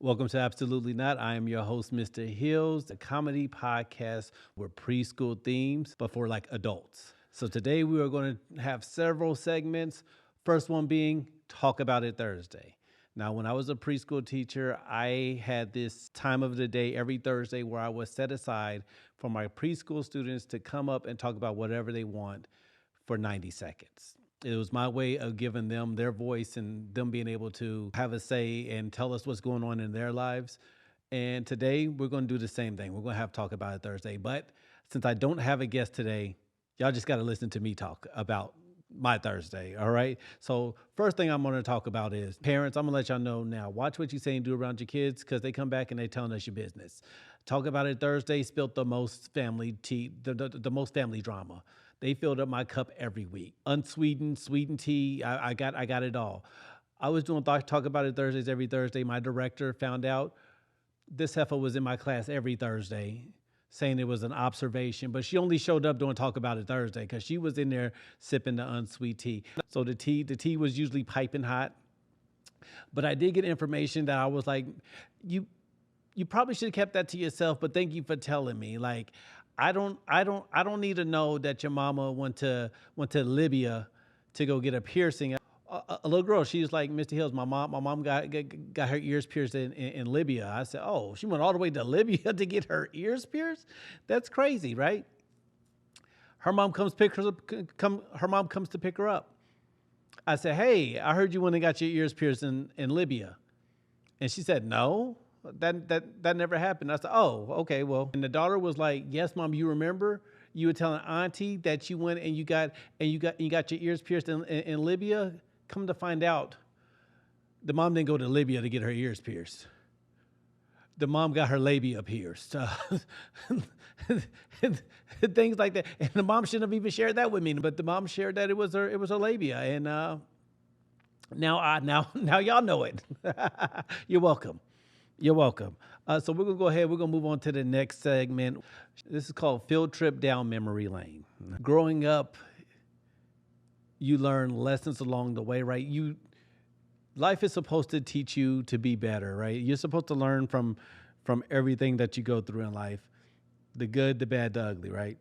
Welcome to Absolutely Not. I am your host, Mr. Hills, the comedy podcast with preschool themes, but for like adults. So today we are going to have several segments. First one being Talk About It Thursday. Now, when I was a preschool teacher, I had this time of the day every Thursday where I was set aside for my preschool students to come up and talk about whatever they want for 90 seconds. It was my way of giving them their voice and them being able to have a say and tell us what's going on in their lives. And today we're going to do the same thing. We're going to have Talk About It Thursday. But since I don't have a guest today, y'all just got to listen to me talk about my Thursday. All right. So first thing I'm going to talk about is parents. I'm going to let y'all know now, watch what you say and do around your kids because they come back and they telling us your business. Talk About It Thursday spilt the most family tea, the most family drama. They filled up my cup every week. Unsweetened, sweetened tea. I got it all. I was doing Talk About It Thursdays every Thursday. My director found out this heifer was in my class every Thursday saying it was an observation, but she only showed up doing Talk About It Thursday because she was in there sipping the unsweet tea. So the tea was usually piping hot. But I did get information that I was like, you probably should have kept that to yourself, but thank you for telling me. Like, I don't need to know that your mama went to Libya to go get a piercing. A little girl, she was like, Mr. Hills, my mom got her ears pierced in Libya. I said, oh, she went all the way to Libya to get her ears pierced? That's crazy, right? Her mom comes her mom comes to pick her up. I said, hey, I heard you went and got your ears pierced in Libya. And she said, no. That never happened. I said, oh, okay, well. And the daughter was like, yes, mom, you remember you were telling auntie that you went and you got your ears pierced in Libya? Come to find out, the mom didn't go to Libya to get her ears pierced. The mom got her labia pierced. Things like that. And the mom shouldn't have even shared that with me, but the mom shared that it was her labia. And now y'all know it. You're welcome. You're welcome. So we're going to go ahead. We're going to move on to the next segment. This is called Field Trip Down Memory Lane. Growing up, you learn lessons along the way, right? Life is supposed to teach you to be better, right? You're supposed to learn from everything that you go through in life, the good, the bad, the ugly, right?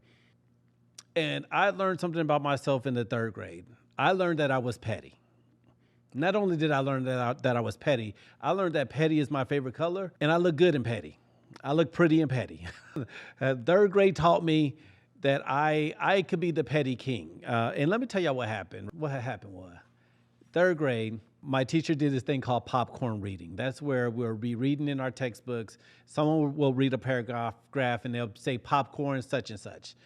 And I learned something about myself in the third grade. I learned that I was petty. Not only did I learn that I was petty, I learned that petty is my favorite color, and I look good in petty. I look pretty in petty. Third grade taught me that I could be the petty king. And let me tell y'all what happened. What had happened was, third grade, my teacher did this thing called popcorn reading. That's where we'll be reading in our textbooks. Someone will read a paragraph and they'll say popcorn such and such.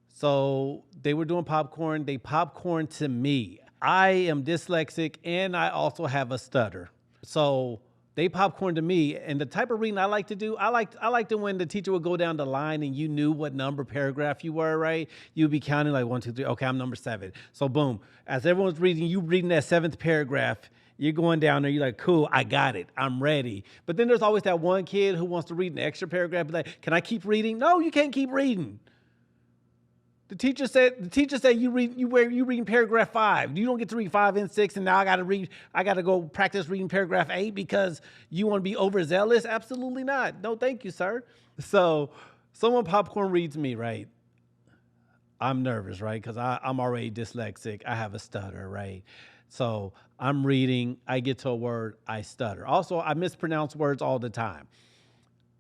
So they were doing popcorn. They popcorned to me. I am dyslexic and I also have a stutter. So they popcorned to me. And the type of reading I like to do, I liked it when the teacher would go down the line and you knew what number paragraph you were, right? You'd be counting like 1, 2, 3. Okay, I'm number 7. So boom, as everyone's reading, you reading that 7th paragraph, you're going down there, you're like, cool, I got it, I'm ready. But then there's always that one kid who wants to read an extra paragraph, be like, can I keep reading? No, you can't keep reading. The teacher said you reading paragraph 5. You don't get to read 5 and 6, and now I gotta go practice reading paragraph 8 because you want to be overzealous? Absolutely not. No, thank you, sir. So someone popcorn reads me, right? I'm nervous, right? Because I'm already dyslexic. I have a stutter, right? So I'm reading, I get to a word, I stutter. Also, I mispronounce words all the time.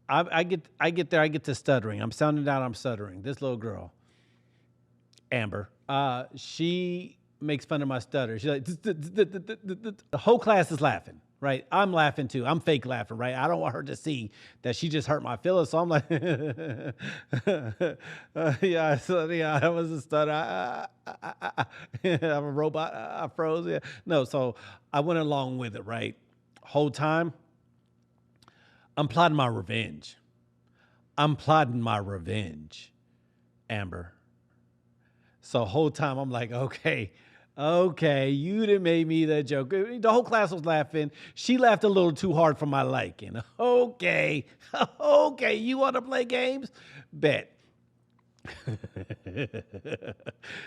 I get there, I get to stuttering. I'm sounding out, I'm stuttering. This little girl, Amber, she makes fun of my stutter. She's like, the whole class is laughing, right? I'm laughing too. I'm fake laughing, right? I don't want her to see that she just hurt my feelings. So I'm like, yeah, that was a stutter. I'm a robot. I froze. Yeah. No, so I went along with it, right? Whole time, I'm plotting my revenge. Amber. So whole time I'm like, okay, you done made me the joke. The whole class was laughing. She laughed a little too hard for my liking. Okay, you want to play games? Bet.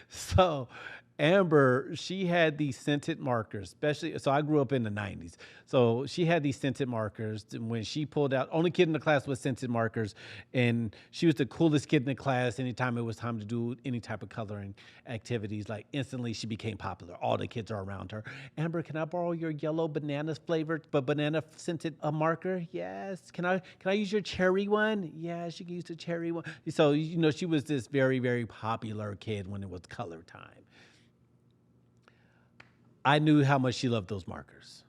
So Amber, she had these scented markers, especially. So I grew up in the 90s. So she had these scented markers. And when she pulled out, only kid in the class with scented markers. And she was the coolest kid in the class. Anytime it was time to do any type of coloring activities, like instantly she became popular. All the kids are around her. Amber, can I borrow your yellow bananas flavored, but banana scented marker? Yes. Can I use your cherry one? Yes, you can use the cherry one. So, she was this very, very popular kid when it was color time. I knew how much she loved those markers.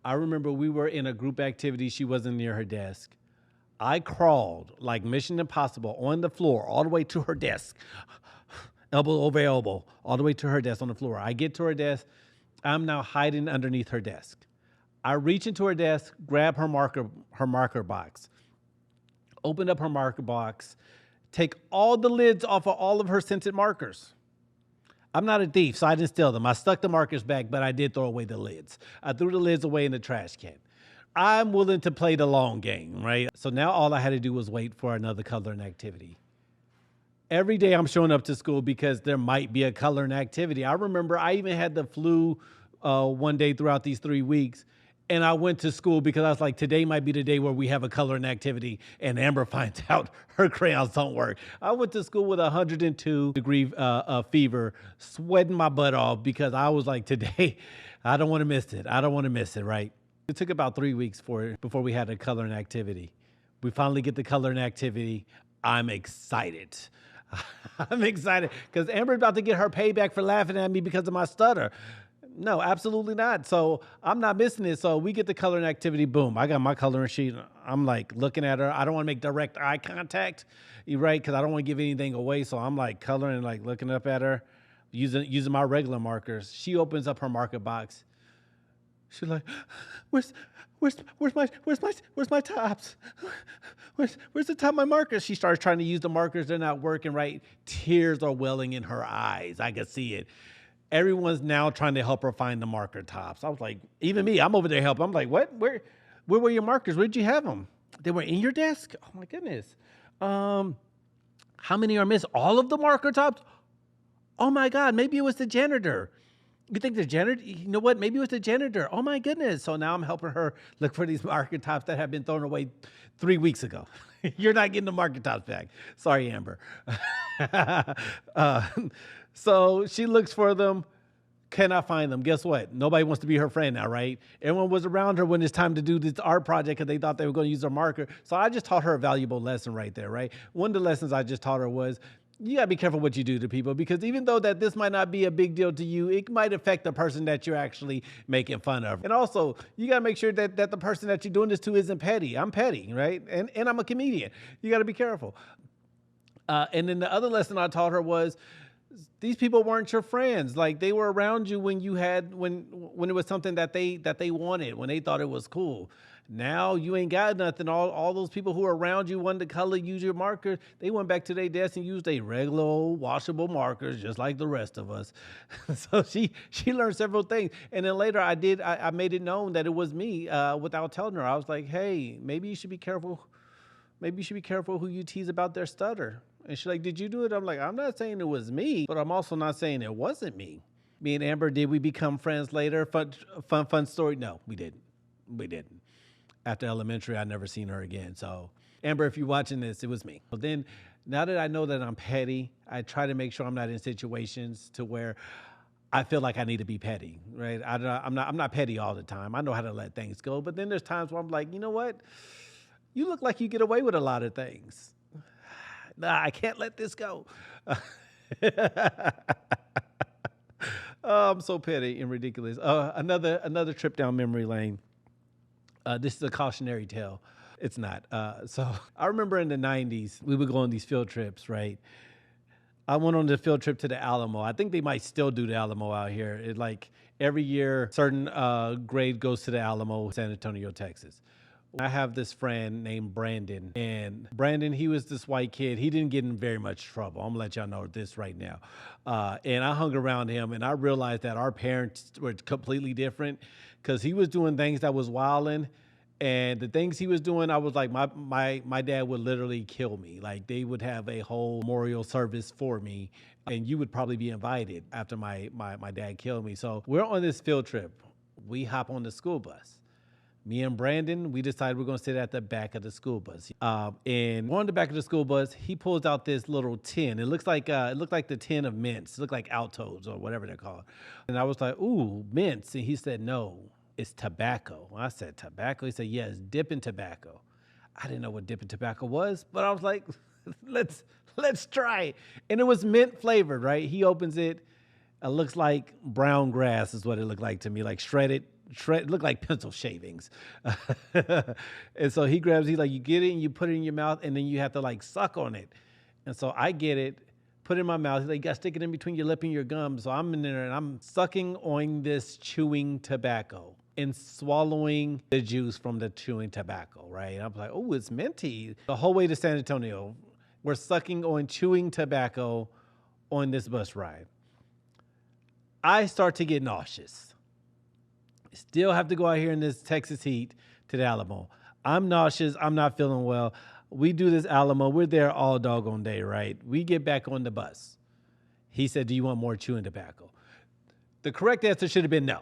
I remember we were in a group activity. She wasn't near her desk. I crawled like Mission Impossible on the floor all the way to her desk, elbow over elbow, all the way to her desk on the floor. I get to her desk. I'm now hiding underneath her desk. I reach into her desk, grab her marker box, open up her marker box, take all the lids off of all of her scented markers. I'm not a thief, so I didn't steal them. I stuck the markers back, but I did throw away the lids. I threw the lids away in the trash can. I'm willing to play the long game, right? So now all I had to do was wait for another coloring activity. Every day I'm showing up to school because there might be a coloring activity. I remember I even had the flu one day throughout these 3 weeks. And I went to school because I was like, today might be the day where we have a coloring activity. And Amber finds out her crayons don't work. I went to school with a 102-degree fever, sweating my butt off because I was like, today, I don't want to miss it. I don't want to miss it, right? It took about 3 weeks before we had a coloring activity. We finally get the coloring activity. I'm excited. I'm excited because Amber's about to get her payback for laughing at me because of my stutter. No, absolutely not. So I'm not missing it. So we get the coloring activity. Boom. I got my coloring sheet. I'm like looking at her. I don't want to make direct eye contact, right? Because I don't want to give anything away. So I'm like coloring, like looking up at her, using my regular markers. She opens up her marker box. She's like, where's my tops? Where's the top of my markers? She starts trying to use the markers. They're not working right. Tears are welling in her eyes. I could see it. Everyone's now trying to help her find the marker tops. I was like, even me, I'm over there helping. I'm like, what? Where were your markers? Where'd you have them? They were in your desk? Oh my goodness. How many are missed? All of the marker tops? Oh my God, maybe it was the janitor. You think the janitor, you know what? Maybe it was the janitor. Oh my goodness. So now I'm helping her look for these marker tops that have been thrown away 3 weeks ago. You're not getting the marker tops back. Sorry, Amber. So she looks for them, cannot find them. Guess what? Nobody wants to be her friend now, right? Everyone was around her when it's time to do this art project because they thought they were going to use her marker. So I just taught her a valuable lesson right there, right? One of the lessons I just taught her was, you gotta be careful what you do to people because even though that this might not be a big deal to you, it might affect the person that you're actually making fun of. And also, you gotta make sure that the person that you're doing this to isn't petty. I'm petty, right? And I'm a comedian. You gotta be careful. And then the other lesson I taught her was, these people weren't your friends. Like they were around you when it was something that they wanted, when they thought it was cool. Now you ain't got nothing. All those people who are around you wanted to color, use your marker. They went back to their desk and used their regular old washable markers, just like the rest of us. So she learned several things. And then later I made it known that it was me without telling her. I was like, hey, maybe you should be careful. Maybe you should be careful who you tease about their stutter. And she's like, did you do it? I'm like, I'm not saying it was me, but I'm also not saying it wasn't me. Me and Amber, did we become friends later? Fun story? No, we didn't. We didn't. After elementary, I never seen her again. So Amber, if you're watching this, it was me. But then now that I know that I'm petty, I try to make sure I'm not in situations to where I feel like I need to be petty, right? I'm not petty all the time. I know how to let things go. But then there's times where I'm like, you know what? You look like you get away with a lot of things. Nah, I can't let this go. Oh, I'm so petty and ridiculous. Another trip down memory lane. This is a cautionary tale. It's not. So I remember in the 90s, we would go on these field trips, right? I went on the field trip to the Alamo. I think they might still do the Alamo out here. It like every year, certain grade goes to the Alamo, San Antonio, Texas. I have this friend named Brandon, and Brandon, he was this white kid. He didn't get in very much trouble. I'm gonna let y'all know this right now. And I hung around him, and I realized that our parents were completely different because he was doing things that was wilding, And the things he was doing, I was like, my dad would literally kill me. Like they would have a whole memorial service for me, and you would probably be invited after my dad killed me. So we're on this field trip. We hop on the school bus. Me and Brandon, we decided we're gonna sit at the back of the school bus. And on the back of the school bus, he pulls out this little tin. It looked like the tin of mints. It looked like Altos or whatever they're called. And I was like, "Ooh, mints!" And he said, "No, it's tobacco." I said, "Tobacco?" He said, "Yes, dipping tobacco." I didn't know what dipping tobacco was, but I was like, "Let's try it." And it was mint flavored, right? He opens it. It looks like brown grass is what it looked like to me, like shred look like pencil shavings. And so he's like, you get it and you put it in your mouth and then you have to like suck on it. And so I get it, put it in my mouth. He's like, you gotta stick it in between your lip and your gum. So I'm in there and I'm sucking on this chewing tobacco and swallowing the juice from the chewing tobacco, right? And I'm like, oh, it's minty. The whole way to San Antonio, we're sucking on chewing tobacco on this bus ride. I start to get nauseous. Still have to go out here in this Texas heat to the Alamo. I'm nauseous. I'm not feeling well. We do this Alamo. We're there all doggone day, right? We get back on the bus. He said, do you want more chewing tobacco? The correct answer should have been no.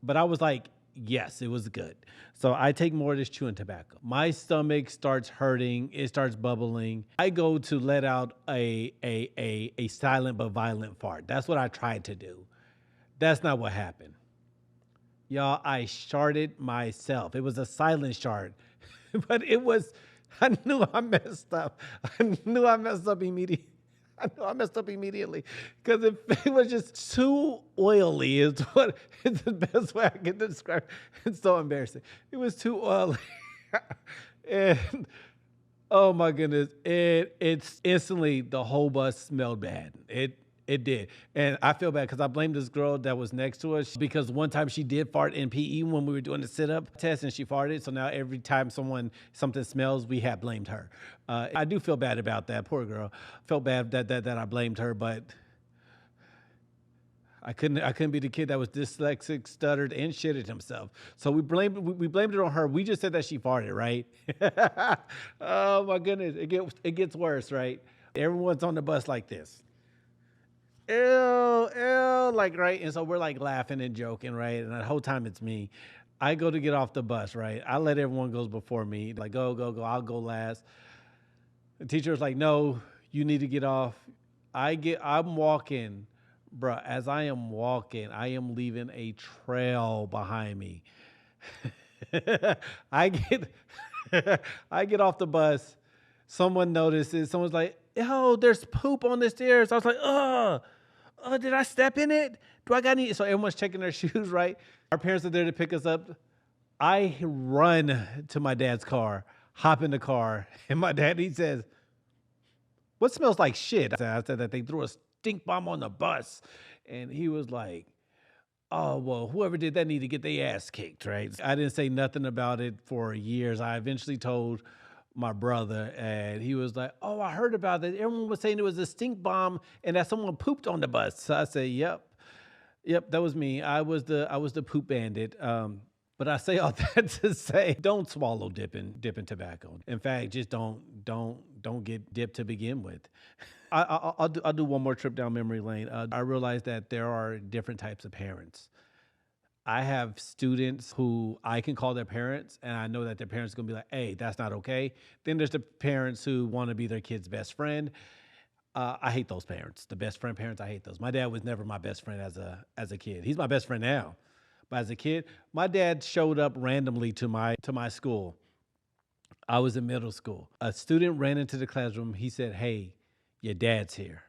But I was like, yes, it was good. So I take more of this chewing tobacco. My stomach starts hurting. It starts bubbling. I go to let out a silent but violent fart. That's what I tried to do. That's not what happened. Y'all, I sharted myself. It was a silent shard, but I knew I messed up. I knew I messed up immediately. I knew I messed up immediately because it was just too oily is the best way I can describe it. It's so embarrassing. It was too oily. And oh my goodness, it's instantly the whole bus smelled bad. It did. And I feel bad because I blamed this girl that was next to us because one time she did fart in PE when we were doing the sit-up test and she farted. So now every time something smells, we have blamed her. I do feel bad about that. Poor girl. Felt bad that I blamed her, but I couldn't be the kid that was dyslexic, stuttered, and shitted himself. So we blamed it on her. We just said that she farted, right? Oh my goodness. It gets worse, right? Everyone's on the bus like this. Ew, ew, like, right? And so we're like laughing and joking, right? And the whole time it's me. I go to get off the bus, right? I let everyone go before me. Like, go, go, go. I'll go last. The teacher's like, no, you need to get off. I'm walking, bruh. As I am walking, I am leaving a trail behind me. I get, I get off the bus. Someone notices. Someone's like, "Oh, there's poop on the stairs." I was like, did I step in it? Do I got any?" So everyone's checking their shoes, right? Our parents are there to pick us up. I run to my dad's car, hop in the car, and my dad, he says, "What smells like shit?" I said that they threw a stink bomb on the bus. And he was like, "Oh, well, whoever did that need to get their ass kicked," right? I didn't say nothing about it for years. I eventually told my brother, and he was like, "Oh, I heard about it. Everyone was saying it was a stink bomb and that someone pooped on the bus." So I said, "Yep, that was me. I was the poop bandit." But I say all that to say, don't swallow dipping tobacco. In fact, just don't get dipped to begin with. I'll do one more trip down memory lane. I realized that there are different types of parents. I have students who I can call their parents, and I know that their parents are gonna be like, "Hey, that's not okay." Then there's the parents who want to be their kid's best friend. I hate those parents. The best friend parents, I hate those. My dad was never my best friend as a kid. He's my best friend now, but as a kid, my dad showed up randomly to my school. I was in middle school. A student ran into the classroom. He said, "Hey, your dad's here."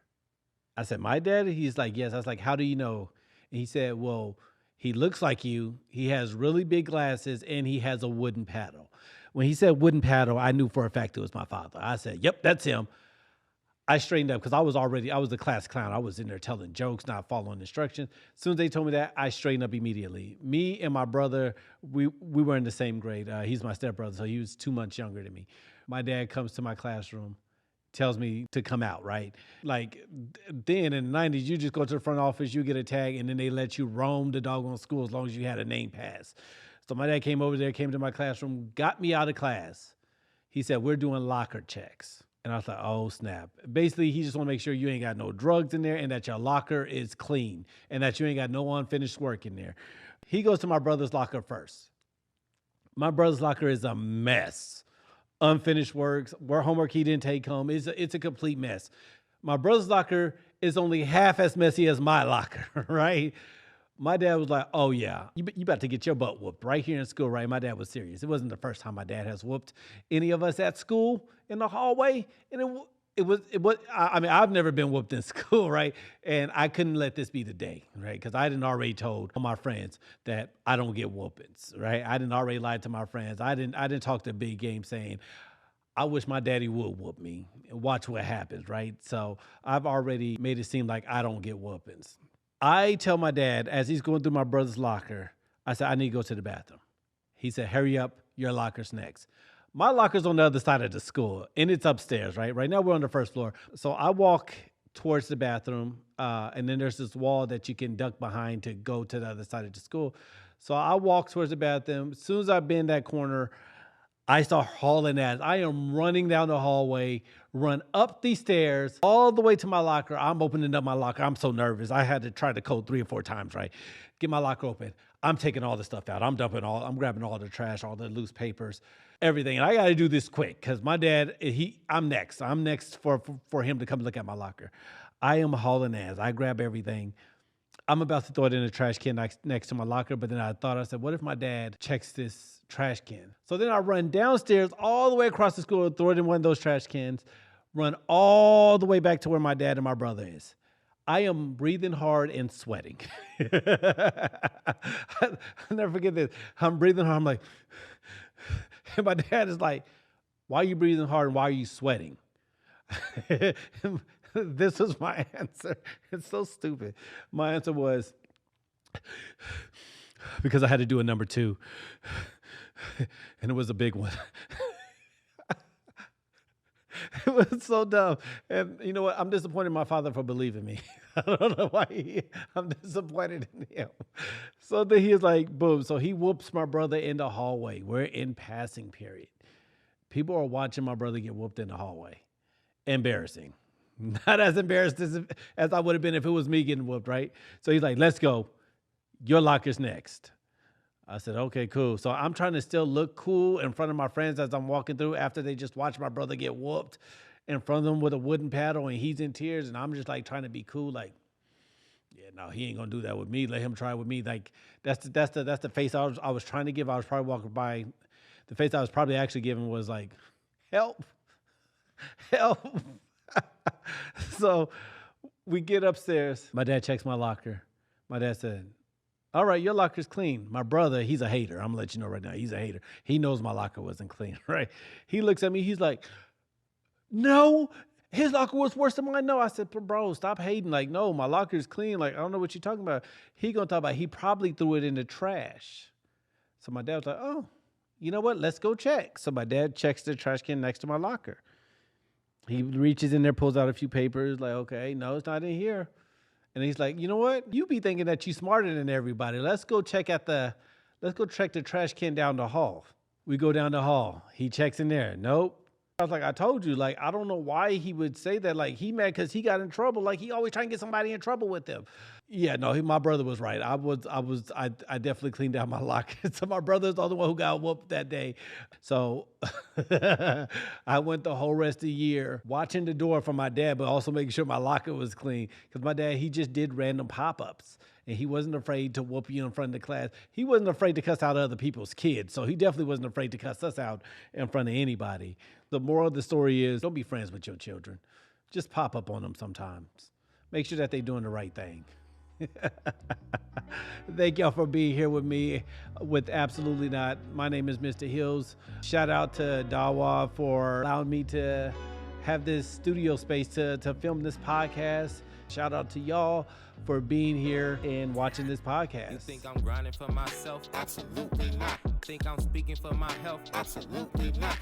I said, "My dad?" He's like, "Yes." I was like, "How do you know?" And he said, "Well, he looks like you. He has really big glasses and he has a wooden paddle." When he said wooden paddle, I knew for a fact it was my father. I said, "Yep, that's him." I straightened up because I was the class clown. I was in there telling jokes, not following instructions. As soon as they told me that, I straightened up immediately. Me and my brother, we were in the same grade. He's my stepbrother, so he was 2 months younger than me. My dad comes to my classroom, tells me to come out, right? Like then in the 90s, you just go to the front office, you get a tag, and then they let you roam the doggone school as long as you had a name pass. So my dad came over there, came to my classroom, got me out of class. He said, we're doing locker checks. And I was like, oh, snap. Basically, he just want to make sure you ain't got no drugs in there and that your locker is clean and that you ain't got no unfinished work in there. He goes to my brother's locker first. My brother's locker is a mess. Unfinished works, homework he didn't take home. It's a complete mess. My brother's locker is only half as messy as my locker, right? My dad was like, oh, yeah, you about to get your butt whooped right here in school, right? My dad was serious. It wasn't the first time my dad has whooped any of us at school in the hallway. And I mean, I've never been whooped in school, right? And I couldn't let this be the day, right? Because I didn't already told all my friends that I don't get whoopings, right? I didn't already lie to my friends. I didn't talk the big game saying, I wish my daddy would whoop me and watch what happens, right? So I've already made it seem like I don't get whoopings. I tell my dad, as he's going through my brother's locker, I said, I need to go to the bathroom. He said, hurry up, your locker's next. My locker's on the other side of the school, and it's upstairs, right? Right now we're on the first floor. So I walk towards the bathroom, and then there's this wall that you can duck behind to go to the other side of the school. So I walk towards the bathroom. As soon as I bend that corner, I start hauling ass. I am running down the hallway, run up these stairs, all the way to my locker. I'm opening up my locker. I'm so nervous. I had to try the code 3 or 4 times, right? Get my locker open. I'm taking all the stuff out. I'm grabbing all the trash, all the loose papers, everything. And I got to do this quick because my dad, I'm next. I'm next for him to come look at my locker. I am hauling ass. I grab everything. I'm about to throw it in the trash can next to my locker, but then I said, what if my dad checks this trash can? So then I run downstairs all the way across the school, throw it in one of those trash cans, run all the way back to where my dad and my brother is. I am breathing hard and sweating. I'll never forget this. I'm breathing hard. I'm like, and my dad is like, why are you breathing hard and why are you sweating? This was my answer. It's so stupid. My answer was, because I had to do a number 2, and it was a big one. It was so dumb. And you know what? I'm disappointed in my father for believing me. I don't know why. I'm disappointed in him. So then he is like, boom. So he whoops my brother in the hallway. We're in passing period. People are watching my brother get whooped in the hallway. Embarrassing. Not as embarrassed as I would have been if it was me getting whooped, right? So he's like, let's go. Your locker's next. I said, okay, cool. So I'm trying to still look cool in front of my friends as I'm walking through after they just watched my brother get whooped in front of them with a wooden paddle and he's in tears. And I'm just like trying to be cool. Like, yeah, no, he ain't going to do that with me. Let him try with me. Like that's the face I was trying to give. I was probably walking by. The face I was probably actually giving was like, help. So we get upstairs. My dad checks my locker. My dad said, all right, your locker's clean. My brother, he's a hater. I'm going to let you know right now. He's a hater. He knows my locker wasn't clean, right? He looks at me. He's like, no, his locker was worse than mine. No, I said, bro, stop hating. Like, no, my locker's clean. Like, I don't know what you're talking about. He going to talk about he probably threw it in the trash. So my dad was like, oh, you know what? Let's go check. So my dad checks the trash can next to my locker. He reaches in there, pulls out a few papers, like, okay, no, it's not in here. And he's like, you know what? You be thinking that you're smarter than everybody. Let's go check the trash can down the hall. We go down the hall. He checks in there. Nope. I was like, I told you, like, I don't know why he would say that. Like, he mad because he got in trouble. Like, he always trying to get somebody in trouble with him. Yeah, no, my brother was right. I definitely cleaned out my locker. So my brother's the only one who got whooped that day. So I went the whole rest of the year watching the door for my dad, but also making sure my locker was clean. Because my dad, he just did random pop-ups. And he wasn't afraid to whoop you in front of the class. He wasn't afraid to cuss out other people's kids. So he definitely wasn't afraid to cuss us out in front of anybody. The moral of the story is don't be friends with your children. Just pop up on them sometimes. Make sure that they're doing the right thing. Thank y'all for being here with me with Absolutely Not. My name is Mr. Hills. Shout out to Dawa for allowing me to have this studio space to film this podcast. Shout out to y'all for being here and watching this podcast. You think I'm grinding for myself? Absolutely not. Think I'm speaking for my health? Absolutely not.